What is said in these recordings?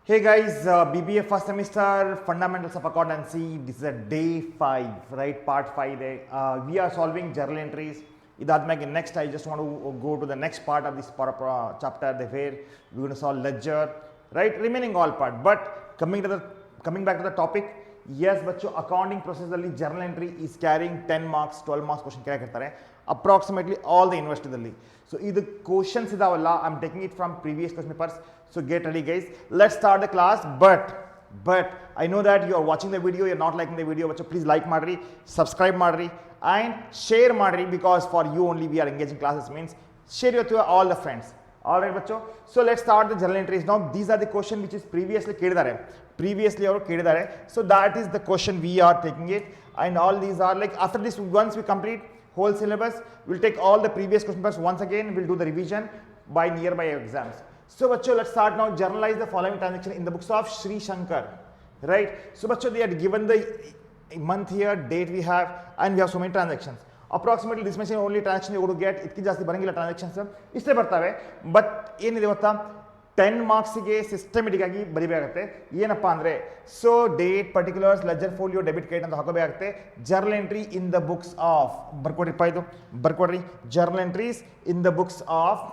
Hey guys, BBA first semester fundamentals of accountancy. This is a day 5, right? Part 5 there. We are solving journal entries. Next, I just want to go to the next part of this chapter where we're going to solve ledger, right? Remaining all part. But coming back to the topic, yes, बच्चों accounting process ಅಲ್ಲಿ journal entry is carrying 10 marks, 12 marks question carry करता approximately all the university. So ಇದು questions ಇದಾವಲ್ಲ, I'm taking it from previous question papers. So get ready guys. Let's start the class. But I know that you are watching the video, you're not liking the video. But please like ಮಾಡ್ರಿ, subscribe ಮಾಡ್ರಿ, and share ಮಾಡ್ರಿ because for you only we are engaging classes means share it to all the friends. All right, bachcho. So let's start the journal entries. Now these are the question which is previously ಅವರು ಕೇಳಿದ್ದಾರೆ. So that is the question we are taking it, and all these are like after this once we complete whole syllabus, we'll take all the previous question papers once again. We'll do the revision by nearby exams. So bachcho, let's start now. Journalize the following transaction in the books of Sri Shankar, right? So bachcho, they had given the month here, date we have, and we have so many transactions. Approximately this much only transaction you go to get. ಇದಕ್ಕೆ ಜಾಸ್ತಿ ಬರಂಗಿಲ್ಲ transactions, ಇಷ್ಟೇ ಬರ್ತವೆ. But ಏನಿದೆ ಗೊತ್ತಾ, 10 ಮಾರ್ಕ್ಸ್ಗೆ systematic ಆಗಿ ಬರಿಬೇಕಾಗುತ್ತೆ. ಏನಪ್ಪ ಅಂದರೆ so date, particulars, ledger folio, debit credit ಅಂತ ಹಾಕೋಬೇಕಾಗುತ್ತೆ. Journal entry in the books of ಬರ್ಕೊಡ್ರಿಪ್ಪ, ಇದು ಬರ್ಕೊಡ್ರಿ. Journal entries in the books of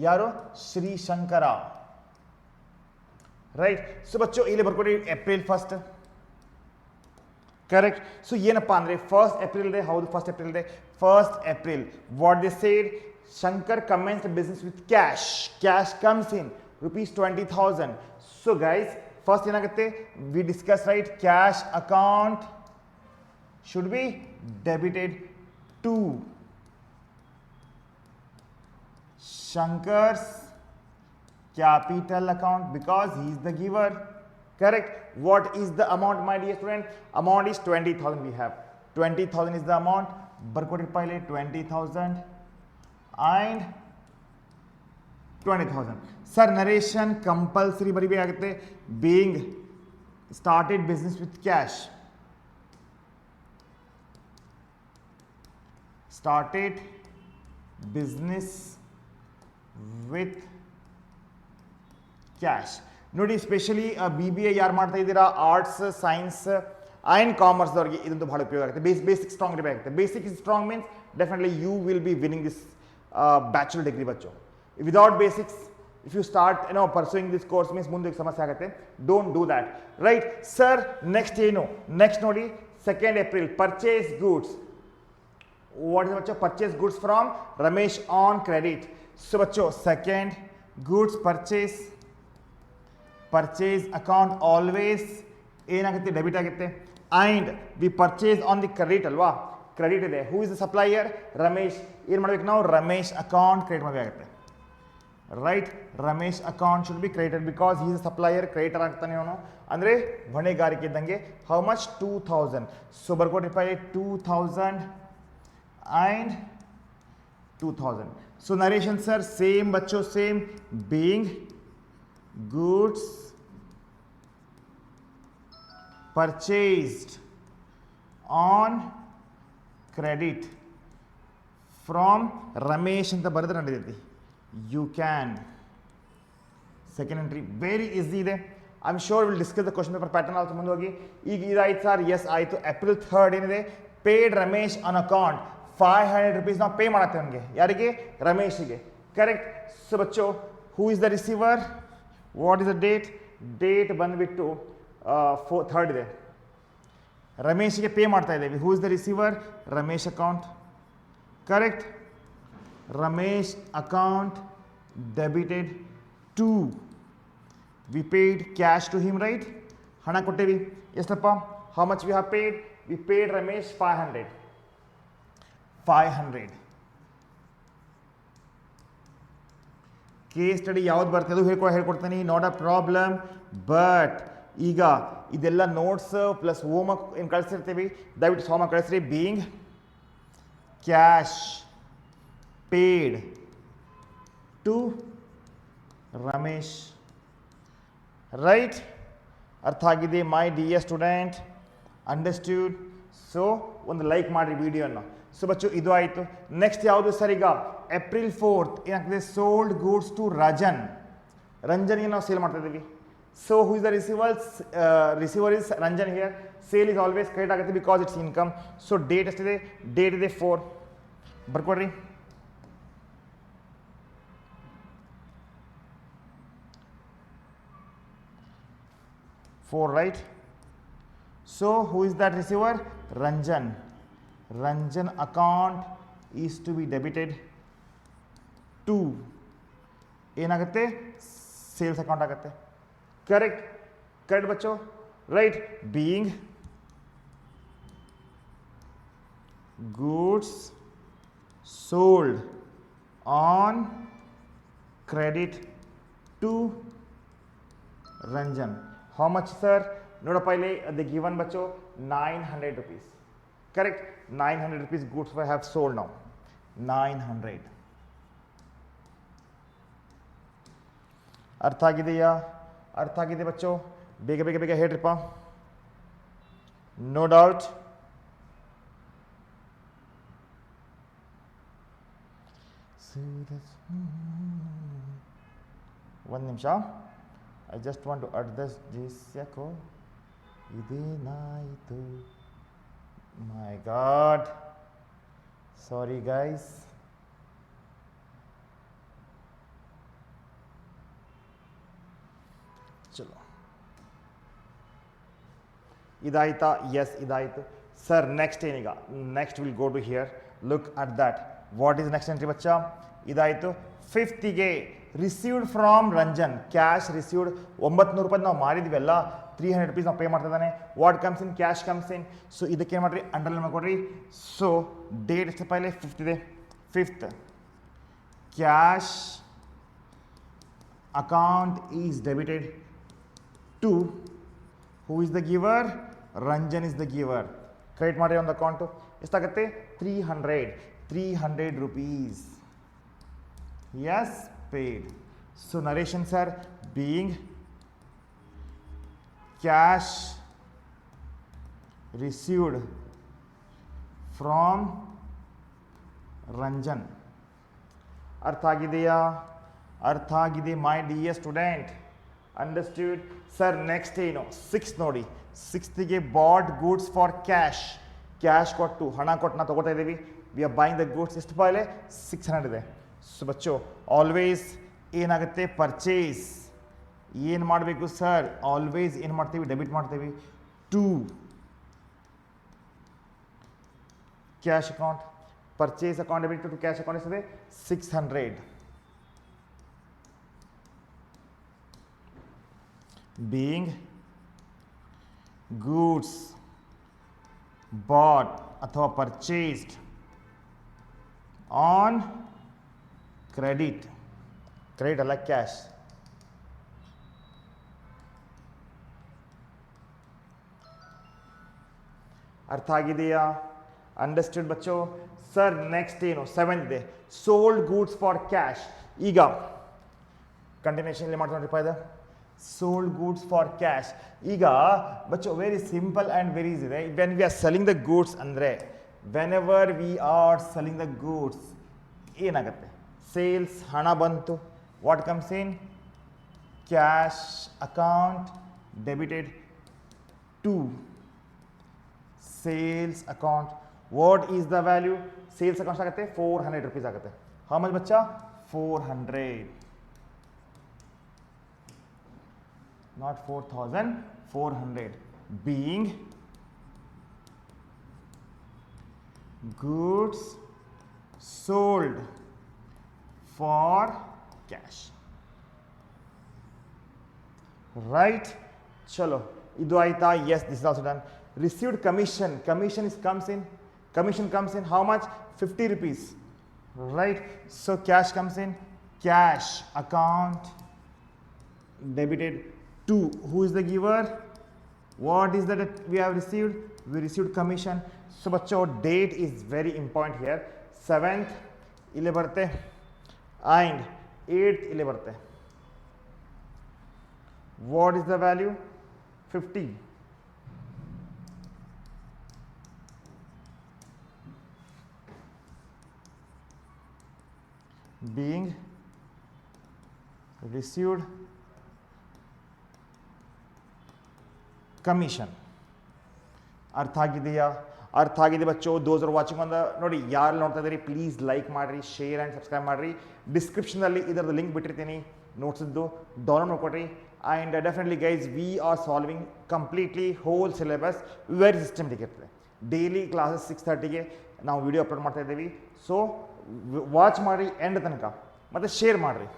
ಯಾರು? ಶ್ರೀ ಶಂಕರ, ರೈಟ್? ಸೊ ಬಚ್ಚು ಇಲ್ಲಿ ಬರ್ಕೊಡಿ ಏಪ್ರಿಲ್ 1. Correct. So ಏನಪ್ಪಾ ಅಂದ್ರೆ ಫಸ್ಟ್ ಏಪ್ರಿಲ್ ಇದೆ. ಹೌದು, ಫಸ್ಟ್ ಏಪ್ರಿಲ್ ಇದೆ. First April what they said, Shankar commenced business with cash. Cash comes in rupees 20,000. So guys, first ಏನಾಗುತ್ತೆ, we discuss, right? Cash account should be debited to Shankar's capital account because he is the giver. Correct. What is the amount, my dear student? Amount is 20,000. We have 20,000 is the amount. Barcode pile 20,000 and 20,000. Sir, narration compulsory bari being started business with cash. Started business with cash. ನೋಡಿ, specially BBA ಯಾರು ಮಾಡ್ತಾ ಇದ್ದೀರಾ, arts, science and ಕಾಮರ್ಸ್ದವ್ರಿಗೆ ಇದಂತೂ ಭಾಳ ಉಪಯೋಗ ಆಗುತ್ತೆ. Basic strong ಇರಬೇಕಾಗುತ್ತೆ. Basic is strong means definitely you will be winning this bachelor degree ಬಚ್ಚು. Without basics if you start pursuing this course means ಮುಂದೆ ಸಮಸ್ಯೆ ಆಗುತ್ತೆ. Don't do that, right? Sir next ಏನು? ನೆಕ್ಸ್ಟ್ ನೋಡಿ, 2nd April purchase goods. What is ಬಚ್ಚೋ? Purchase goods from Ramesh on credit. So ಬಚ್ಚೋ 2nd goods purchase account always ಏನಾಗುತ್ತೆ, debit ಆಗುತ್ತೆ. And we purchase on the credit ಅಲ್ವಾ, credit ಇದೆ. Who is the supplier? Ramesh. ಏನು ಮಾಡ್ಬೇಕು ನಾವು? ರಮೇಶ್ ಅಕೌಂಟ್ ಕ್ರೆಡಿಟ್ ಮಾಡಬೇಕಾಗುತ್ತೆ, right? Ramesh account should be credited because he is supplier. Creditor ಆಗ್ತಾನೆ ಅವನು, ಅಂದರೆ ಹೊಣೆಗಾರಿಕೆ ಇದ್ದಂಗೆ. How much? 2,000. ಸೊ ಬರ್ಕೊಟ್ರಿಪ್ಪ 2,000 and 2,000. So narration sir same ಬಚ್ಚೋ, same. Being goods purchased on credit from Ramesh ಅಂತ ಬರೆದ್ರೆ ನಡೆಯುತ್ತೆ. You can. Second entry very easy ಇದೆ. I'm sure we'll discuss the question paper pattern also ಮುಂದೆ ಹೋಗಿ. ಈಗ ಇದಾಯ್ತು ಸರ್, ಎಸ್ ಆಯಿತು. ಏಪ್ರಿಲ್ 3rd ಏನಿದೆ, paid Ramesh on account 500 rupees ನಾವು ಪೇ ಮಾಡತ್ತೆ ಅವನಿಗೆ. ಯಾರಿಗೆ? ರಮೇಶಿಗೆ. ಕರೆಕ್ಟ್. ಸೊ ಬಚ್ಚೋ who is the receiver? What is the date? Date ಬಂದುಬಿಟ್ಟು 3rd ಇದೆ. ರಮೇಶ್ಗೆ ಪೇ ಮಾಡ್ತಾ ಇದ್ದೇವೆ. Who is the receiver? Ramesh account. Correct. Ramesh account debited to, we paid cash to him, right? ಹಣ ಕೊಟ್ಟೇವಿ. ಎಷ್ಟಪ್ಪ? How much we have paid? We paid Ramesh 500. Case study ಯಾವ್ದು ಬರ್ತದೆ ಅದು ಹೇಳ್ಕೊಡ್ತೀನಿ, ನಾಟ್ ಅ ಪ್ರಾಬ್ಲಮ್. ಬಟ್ ಈಗ ಇದೆಲ್ಲ ನೋಟ್ಸ್ ಪ್ಲಸ್ ಹೋಮ್ವರ್ಕ್ ಏನು ಕಳಿಸಿರ್ತೀವಿ, ದಯವಿಟ್ಟು ಹೋಮ್ವರ್ಕ್ ಕಳಿಸ್ರಿ. Being cash paid to Ramesh, right? ಅರ್ಥ ಆಗಿದೆ my dear student? Understood? So ಒಂದು ಲೈಕ್ ಮಾಡಿರಿ ವಿಡಿಯೋನ. ಸೊ ಬಚ್ಚು ಇದು ಆಯಿತು. ನೆಕ್ಸ್ಟ್ ಯಾವುದು ಸರ್? ಈಗ April 4th ಏನಾಗ್ತದೆ sold goods to ರಂಜನ್ಗೆ ನಾವು ಸೇಲ್ ಮಾಡ್ತಾ ಇದ್ದೀವಿ. So who is the receiver? Receiver is Ranjan here. Sale is always credit ಆಗುತ್ತೆ because it's income. So date ಎಷ್ಟಿದೆ? Date ಇದೆ 4. ಬರ್ಕೊಡ್ರಿ. Right? So who is that receiver? Ranjan. Ranjan account is to be debited to ಏನಾಗುತ್ತೆ sales account ಆಗುತ್ತೆ. Correct ಬಚ್ಚೋ, right. Being goods sold on credit to Ranjan. How much sir? ನೋಡಪ್ಪ ಇಲ್ಲಿ the given ಬಚ್ಚೋ 900 rupees. ಕರೆಕ್ಟ್. 900 rupees goods I have sold now. 900. ಅರ್ಥ ಆಗಿದೆಯಾ? ಅರ್ಥ ಆಗಿದೆ ಬಚ್ಚೋ? ಬೇಗ ಹೇಳ್ರಿಪ್ಪ. No doubt. ಒಂದು ನಿಮಿಷ, I just want to adjust this. ಯಾಕೋ ಇದೇನಾಯಿತು? My god, sorry guys. ಚಲೋ, ಇದಾಯ್ತಾ? ಎಸ್, ಇದಾಯಿತು ಸರ್. ನೆಕ್ಸ್ಟ್ ಏನೀಗ? Next will go to here. Look at that. What is next entry ಬಚ್ಚಾ? ಇದಾಯಿತು. 5th received from Ranjan. Cash received 900 ರೂಪಾಯಿ ನಾವು ಮಾರಿದ್ವಿ ಅಲ್ಲ, 300 rupees ನಾವು ಪೇ ಮಾಡ್ತಾ ಇದ್ದಾನೆ. What comes in? Cash comes in. So ಇದಕ್ಕೆ ಏನು ಮಾಡಿರಿ? ಅಂಡರ್ಲೈನ್ ಮಾಡ್ಕೊಡ್ರಿ. ಸೊ ಡೇಟ್ ಎಷ್ಟು ಪೈಲೆ? 5th ಇದೆ. 5th cash account is debited to who is the giver? Ranjan is the giver. Credit ಮಾಡಿರಿ ಒಂದು ಅಕೌಂಟು. ಎಷ್ಟಾಗುತ್ತೆ? 300 rupees. Yes, paid. So narrations are being cash received from Ranjan. ಅರ್ಥ ಆಗಿದೆಯಾ? ಅರ್ಥ ಆಗಿದೆ my dear student? Understood sir. Next ಏನು? 6th ನೋಡಿ. 6th bought goods for cash. Cash ಕೊಟ್ಟು, ಹಣ ಕೊಟ್ಟು ನಾವು ತೊಗೋತಾ ಇದ್ದೀವಿ. We are buying the goods. ಎಷ್ಟು ಪಾಯಿಲೆ? 600 ಇದೆ. ಸೊ ಬಚ್ಚೋ ಆಲ್ವೇಸ್ ಏನಾಗುತ್ತೆ? ಪರ್ಚೇಸ್ ಏನು ಮಾಡಬೇಕು ಸರ್? ಆಲ್ವೇಸ್ ಏನು ಮಾಡ್ತೀವಿ? ಡೆಬಿಟ್ ಮಾಡ್ತೀವಿ to cash account. Purchase account debit to cash account ಎಷ್ಟಿದೆ? 600. ಬೀಯಿಂಗ್ ಗೂಡ್ಸ್ ಬಾಟ್ ಅಥವಾ ಪರ್ಚೇಸ್ಡ್ ಆನ್ ಕ್ರೆಡಿಟ್. ಕ್ರೆಡಿಟ್ ಅಲ್ಲ, ಕ್ಯಾಶ್. ಅರ್ಥ ಆಗಿದೆಯಾ? ಅಂಡರ್ಸ್ಟ್ಯೂಡ್ ಬಚ್ಚೋ? ಸರ್ ನೆಕ್ಸ್ಟ್ ಏನು? 7th ಇದೆ. Sold goods for cash. ಈಗ ಕಂಟಿನ್ಯೂಷನ್ ಇಲ್ಲಿ ಮಾಡ್ಕೊಂಡ್ರಿಪ್ಪ ಇದು. Sold goods for cash. ಈಗ ಬಚ್ಚೋ very simple and very easy ಇದೆ. When we are selling the goods ಅಂದರೆ whenever we are selling the goods ಏನಾಗುತ್ತೆ? ಸೇಲ್ಸ್ ಹಣ ಬಂತು. What comes in? Cash account debited to sales account. What is the value? Sales account ಆಗುತ್ತೆ 400 rupees ಆಗುತ್ತೆ. How much ಬಚ್ಚಾ? 400. not 4,000, 400. Being goods sold for cash. Right? Chalo. Idu aita? Yes, this is also done. Received commission. Commission comes in. Commission comes in how much? 50 rupees. Right? So cash comes in. Cash account debited to who is the giver? What is that we have received? We received commission. So bachcho date is very important here. 7th ile barutte and 8th ile barutte. What is the value? 50. being received commission. ಅರ್ಥ ಆಗಿದೆಯಾ? ಅರ್ಥ ಆಗಿದೆ ಬಚ್ಚೋ. Those are watching on the ನೋಡಿ, ಯಾರು ನೋಡ್ತಾ ಇದ್ದೀರಿ please like ಮಾಡಿರಿ, ಶೇರ್ ಆ್ಯಂಡ್ ಸಬ್ಸ್ಕ್ರೈಬ್ ಮಾಡಿರಿ. ಡಿಸ್ಕ್ರಿಪ್ಷನಲ್ಲಿ ಇದರದ್ದು ಲಿಂಕ್ ಬಿಟ್ಟಿರ್ತೀನಿ, ನೋಟ್ಸಿದ್ದು ಡೌನ್ಲೋಡ್ ಮಾಡ್ಕೊಡ್ರಿ. And definitely guys, we are solving completely whole syllabus, very systematic ಇರ್ತದೆ. ಡೈಲಿ ಕ್ಲಾಸಸ್ 6:30ಗೆ ನಾವು ವಿಡಿಯೋ ಅಪ್ಲೋಡ್ ಮಾಡ್ತಾ ಇದ್ದೀವಿ. ಸೊ ವಾಚ್ ಮಾಡಿ ಎಂಡ್ ತನಕ, ಮತ್ತು ಶೇರ್ ಮಾಡಿರಿ.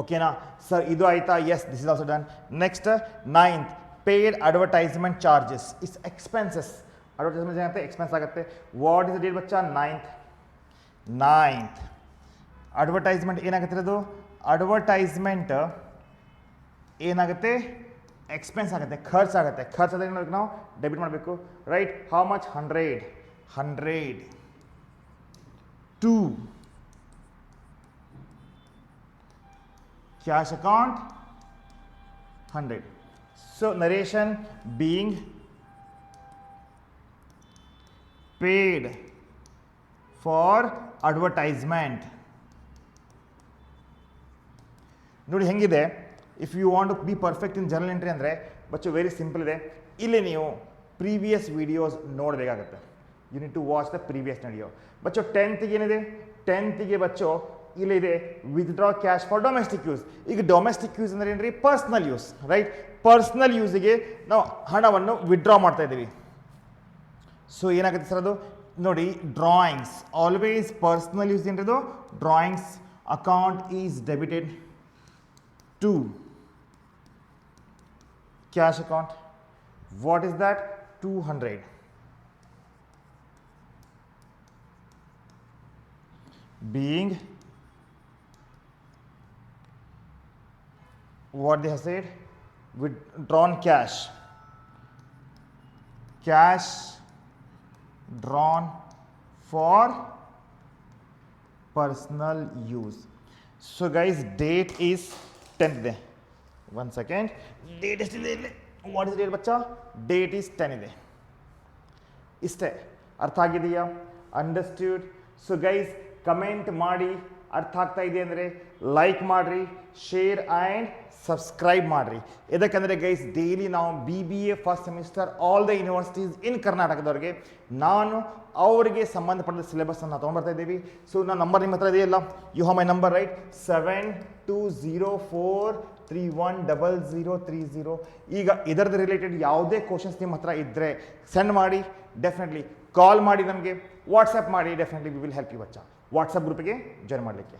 ಓಕೆನಾ ಸರ್? ಇದು ಆಯಿತಾ? Yes, this is also done. Next 9th, paid advertisement charges is expenses. Advertisement ಏನಾಗುತ್ತೆ? ಎಕ್ಸ್ಪೆನ್ಸ್ ಆಗುತ್ತೆ. ವಾಟ್ ಇಸ್ ದ ಡೇಟ್ ಬಚ್ಚಾ? 9th. ಅಡ್ವರ್ಟೈಸ್ಮೆಂಟ್ ಏನಾಗುತ್ತೆ? ಅದು ಅಡ್ವರ್ಟೈಸ್ಮೆಂಟ್ ಏನಾಗುತ್ತೆ? ಎಕ್ಸ್ಪೆನ್ಸ್ ಆಗುತ್ತೆ, ಖರ್ಚಾಗುತ್ತೆ. ಖರ್ಚಾದ್ರೆ ಏನು ಮಾಡಬೇಕು? ನಾವು ಡೆಬಿಟ್ ಮಾಡಬೇಕು, right? How much? 100 to cash account 100. So narration being paid for advertisement. ನೋಡಿ ಹೆಂಗಿದೆ. If you want to be perfect in journal entry ಅಂದರೆ ಬಚ್ಚು ವೆರಿ ಸಿಂಪಲ್ ಇದೆ. ಇಲ್ಲಿ ನೀವು ಪ್ರೀವಿಯಸ್ ವಿಡಿಯೋಸ್ ನೋಡಬೇಕಾಗತ್ತೆ. You need to watch the previous video. ಬಚ್ಚು 10th ಏನಿದೆ? 10th ಬಚ್ಚು ಇಲ್ಲಿದೆ withdraw cash for domestic use. ಈಗ ಡೊಮೆಸ್ಟಿಕ್ ಯೂಸ್ ಅಂದರೆ ಏನ್ರಿ? Personal use, right? ಪರ್ಸ್ನಲ್ ಯೂಸಿಗೆ ನಾವು ಹಣವನ್ನು ವಿತ್ಡ್ರಾ ಮಾಡ್ತಾ ಇದ್ದೀವಿ. ಸೊ ಏನಾಗುತ್ತೆ ಸರ್ ಅದು? ನೋಡಿ, ಡ್ರಾಯಿಂಗ್ಸ್ ಆಲ್ವೇಸ್ ಪರ್ಸ್ನಲ್ ಯೂಸ್ ಏನಿದು? Drawings account is debited to cash account. What is that? 200. being what they have said? Withdrawn cash drawn for personal use. So guys, date is 10th day. One second, date is there. What is the date bachcha? Date is 10 ಇದೆ. ಇಷ್ಟೇ. ಅರ್ಥ ಆಗಿದೆಯಾ? ಅಂಡರ್ಸ್ಟ್ಯೂಡ್? So guys, comment ಮಾಡಿ, ಅರ್ಥ ಆಗ್ತಾ ಇದೆ ಅಂದರೆ like ಮಾಡಿರಿ, ಶೇರ್ ಆ್ಯಂಡ್ ಸಬ್ಸ್ಕ್ರೈಬ್ ಮಾಡಿರಿ. ಇದಕ್ಕಂದರೆ ಗೈಸ್, ಡೈಲಿ ನಾವು BBA first semester all the universities in ಕರ್ನಾಟಕದವ್ರಿಗೆ ನಾನು ಅವರಿಗೆ ಸಂಬಂಧಪಟ್ಟ ಸಿಲೆಬಸ್ಸನ್ನು ತೊಗೊಂಡ್ಬರ್ತಾ ಇದ್ದೀವಿ. ಸೊ ನನ್ನ ನಂಬರ್ ನಿಮ್ಮ ಹತ್ರ ಇದೆಯಲ್ಲ, you have my number, right? 7204310030. ಈಗ ಇದರದ್ದು ರಿಲೇಟೆಡ್ ಯಾವುದೇ ಕ್ವಶನ್ಸ್ ನಿಮ್ಮ ಹತ್ರ ಇದ್ದರೆ ಸೆಂಡ್ ಮಾಡಿ. ಡೆಫಿನೆಟ್ಲಿ ಕಾಲ್ ಮಾಡಿ, ನಮಗೆ ವಾಟ್ಸಪ್ ಮಾಡಿ. Definitely we will help you ಬಚ್ಚಾ. ವಾಟ್ಸಪ್ ಗ್ರೂಪಿಗೆ ಜಾಯ್ನ್ ಮಾಡಲಿಕ್ಕೆ.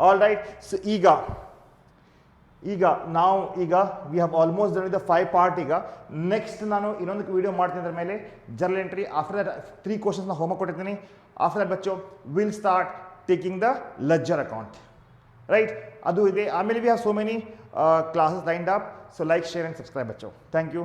All right. ಸೊ ಈಗ ನಾವು we have almost done with the 5 part. ಈಗ ನೆಕ್ಸ್ಟ್ ನಾನು ಇನ್ನೊಂದು ವಿಡಿಯೋ ಮಾಡ್ತೀನಿ ಅದರ ಮೇಲೆ, ಜರ್ನಲ್ ಎಂಟ್ರಿ. ಆಫ್ಟರ್ ದಟ್ 3 ಕ್ವಶನ್ಸ್ನ ಹೋಮ್ವರ್ಕ್ ಕೊಟ್ಟಿರ್ತೀನಿ. ಆಫ್ಟರ್ ದಟ್ ಬಚ್ಚೋ will start taking the ledger account, right? ಅದು ಇದೆ. ಆಮೇಲೆ we have so many classes lined up. So like, share and subscribe ಬಚ್ಚೋ. Thank you.